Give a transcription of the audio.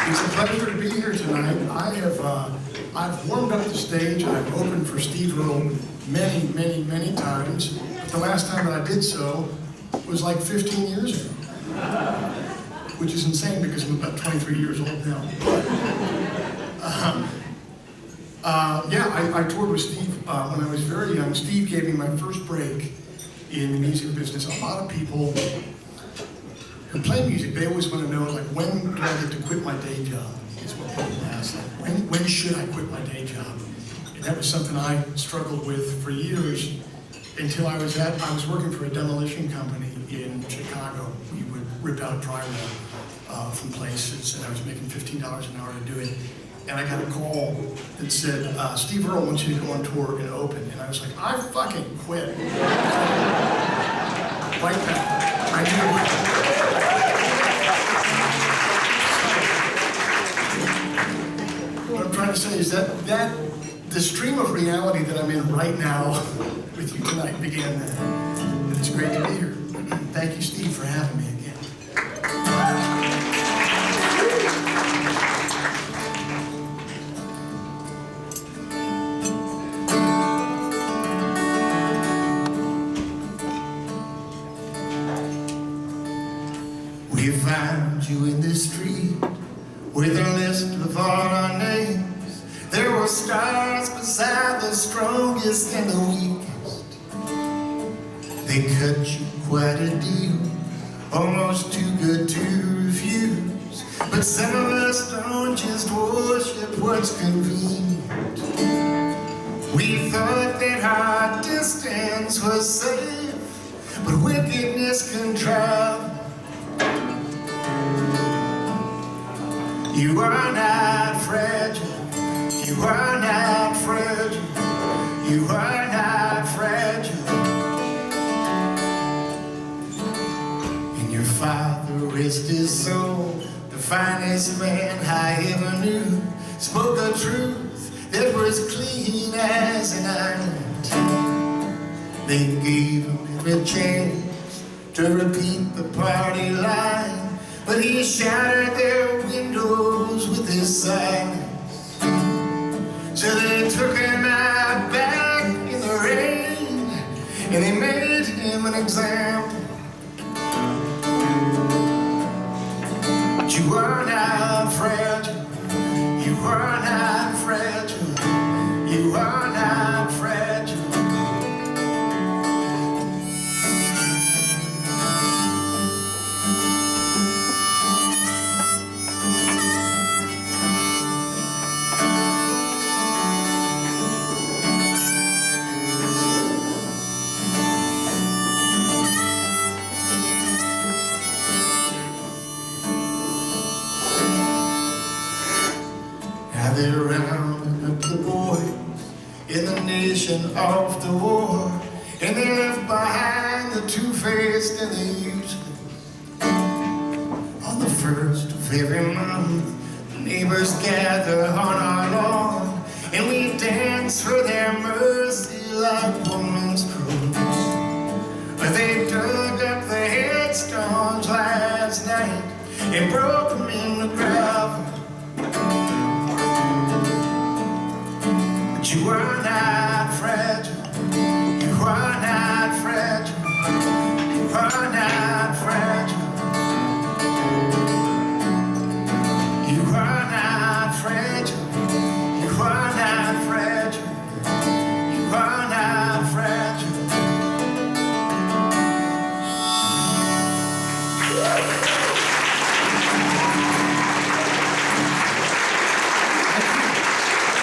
It's a pleasure to be here tonight. I've warmed up the stage. I've opened for Steve Earle many times. But the last time that I did so was like 15 years ago, which is insane because I'm about 23 years old now. I toured with Steve when I was very young. Steve gave me my first break in the music business. A lot of people who play music, they always want to know, like, when do I get to quit my day job? Is what people ask. Like, when should I quit my day job? And that was something I struggled with for years until I was working for a demolition company in Chicago. We would rip out drywall from places, and I was making $15 an hour to do it. And I got a call that said, Steve Earle wants you to go on tour and open. And I was like, I fucking quit. Like that. I knew it. What I'm trying to say is that the stream of reality that I'm in right now with you tonight began then. And it's great to be here. Thank you, Steve, for having me again. We found you in the street with a list of all our names. There were stars beside the strongest and the weakest. They cut you quite a deal, almost too good to refuse. But some of us don't just worship what's convenient. We thought that our distance was safe, but wickedness can travel. You are not fragile, you are not fragile, you are not fragile. And your father, rest his soul, the finest man I ever knew, spoke a truth that was clean as an island. They gave him every chance to repeat the party line, but he shattered their windows with his silence. So they took him out back in the rain, and they made him an example. But you are not fragile, you are not fragile, you are not fragile. They rounded up the boys in the nation of the war, and they left behind the two-faced and the useless. On the first of every month, the neighbors gather on our lawn, and we dance for their mercy like women's crows. But they dug up the headstones last night and broke them in the gravel. You are not